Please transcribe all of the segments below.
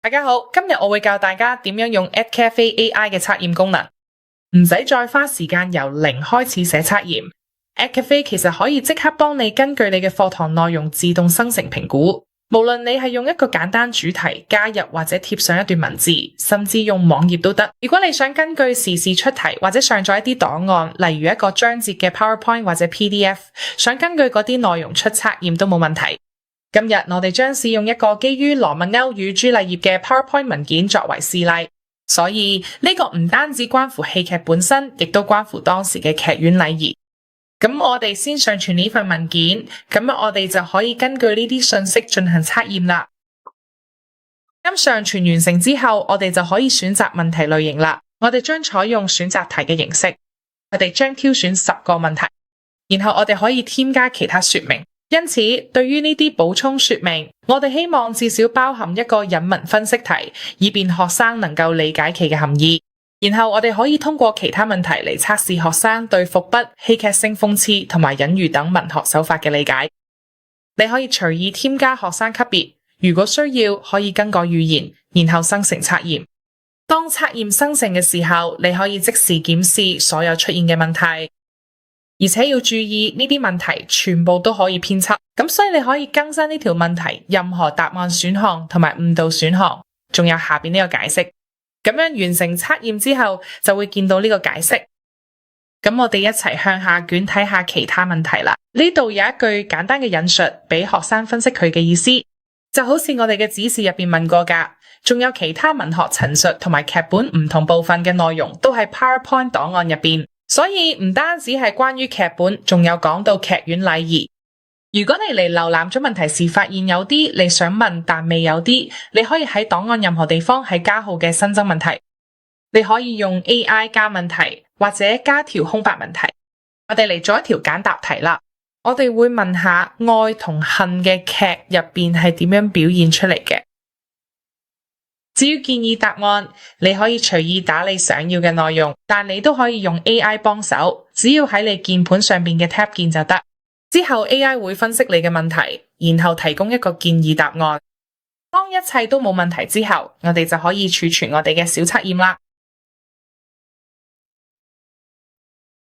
大家好，今日我會教大家點樣用 EdCafe AI 嘅測驗功能，唔使再花時間由零開始寫測驗。EdCafe 其實可以即刻幫你根據你嘅課堂內容自動生成評估，無論你係用一個簡單主題加入或者貼上一段文字，甚至用網頁都得。如果你想根據時事出題或者上載一啲檔案，例如一個章節嘅 PowerPoint 或者 PDF， 想根據嗰啲內容出測驗都冇問題。今日我哋將試用一個基於羅密歐與朱麗葉嘅 PowerPoint 文件作為示例，所以呢個唔單止關乎戲劇本身，亦都關乎當時嘅劇院禮儀。咁我哋先上傳呢份文件，咁我哋就可以根據呢啲信息進行測驗啦。咁上傳完成之後，我哋就可以選擇問題類型啦。我哋將採用選擇題嘅形式，我哋將挑選10個問題，然後我哋可以添加其他說明。因此，對於呢啲補充說明，我哋希望至少包含一個引文分析題，以便學生能夠理解其嘅含義。然後我哋可以通過其他問題嚟測試學生對伏筆、戲劇性諷刺同埋隱喻等文學手法嘅理解。你可以隨意添加學生級別，如果需要可以更改語言，然後生成測驗。當測驗生成嘅時候，你可以即時檢視所有出現嘅問題。而且要注意呢啲問題全部都可以編輯，咁所以你可以更新呢條問題任何答案選項同埋誤導選項，仲有下邊呢個解釋。咁樣完成測驗之後就會見到呢個解釋。咁我哋一齊向下卷睇下其他問題啦。呢度有一句簡單嘅引述俾學生分析佢嘅意思，就好似我哋嘅指示入邊問過噶。仲有其他文學陳述同埋劇本唔同部分嘅內容都喺 PowerPoint 檔案入邊。所以唔單止係關於劇本，仲有講到劇院禮儀。如果你嚟瀏覽咗問題時發現有啲你想問但未有啲，你可以喺檔案任何地方喺加號嘅新增問題。你可以用 AI 加問題或者加條空白問題。我哋嚟做一條簡答題啦。我哋會問下愛同恨嘅劇入邊係點樣表現出嚟嘅。至於建議答案，你可以隨意打你想要嘅內容，但你都可以用 AI 幫手，只要喺你鍵盤上面嘅 Tab 鍵就得。之後 AI 會分析你嘅問題，然後提供一個建議答案。當一切都冇問題之後，我哋就可以儲存我哋嘅小測驗啦。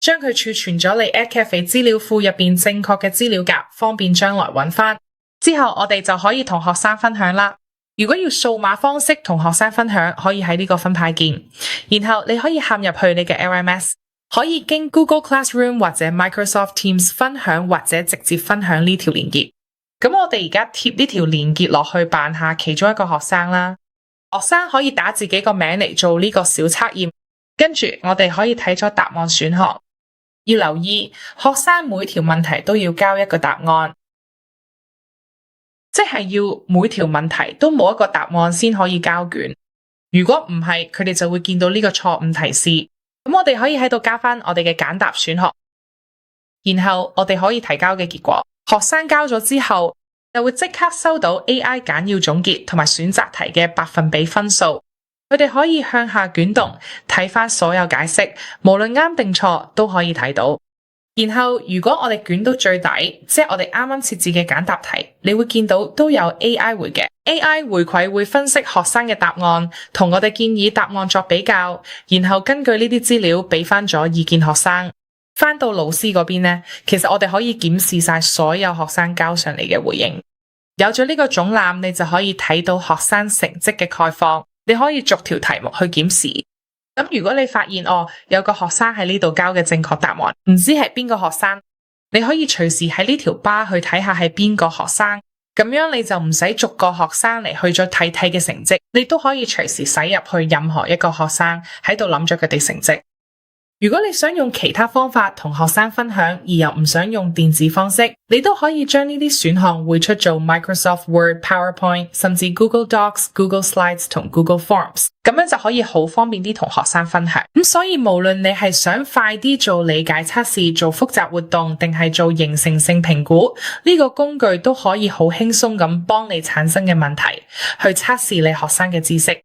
將佢儲存咗你 EdCafe 資料庫入邊正確嘅資料夾，方便將來揾返。之後我哋就可以同學生分享啦。如果要數碼方式同學生分享，可以喺呢個分派鍵，然後你可以嵌入去你嘅 LMS， 可以經 Google Classroom 或者 Microsoft Teams 分享或者直接分享呢條連結。咁我哋而家貼呢條連結落去扮下其中一個學生啦。學生可以打自己個名嚟做呢個小測驗，跟住我哋可以睇咗答案選項。要留意，學生每條問題都要交一個答案。即係要每條問題都冇一個答案先可以交卷，如果唔係，佢哋就會見到呢個錯誤提示。咁我哋可以喺度加返我哋嘅簡答選項，然後我哋可以提交嘅結果，學生交咗之後就會即刻收到 AI 簡要總結同埋選擇題嘅百分比分數。佢哋可以向下捲動睇返所有解釋，無論啱定錯都可以睇到。然後如果我哋捲到最底，即係我哋啱啱設置嘅簡答題，你會見到都有 AI 回嘅。AI 回饋會分析學生嘅答案，同我哋建議答案作比較，然後根據呢啲資料俾翻咗意見學生。翻到老師嗰邊呢，其實我哋可以檢視晒所有學生交上嚟嘅回應。有咗呢個總覽，你就可以睇到學生成績嘅概況，你可以逐條題目去檢視。咁如果你發現有個學生喺呢度交嘅正確答案，唔知係邊個學生，你可以隨時喺呢條巴去睇下係邊個學生，咁樣你就唔使逐個學生嚟去咗睇嘅成績，你都可以隨時使入去任何一個學生喺度諗咗佢哋成績。如果你想用其他方法同學生分享，而又唔想用電子方式，你都可以將呢啲選項匯出做 Microsoft Word、PowerPoint， 甚至 Google Docs、Google Slides 同 Google Forms， 咁樣就可以好方便啲同學生分享。咁所以無論你係想快啲做理解測試、做複雜活動，定係做形成性評估，呢個工具都可以好輕鬆咁幫你產生嘅問題，去測試你學生嘅知識。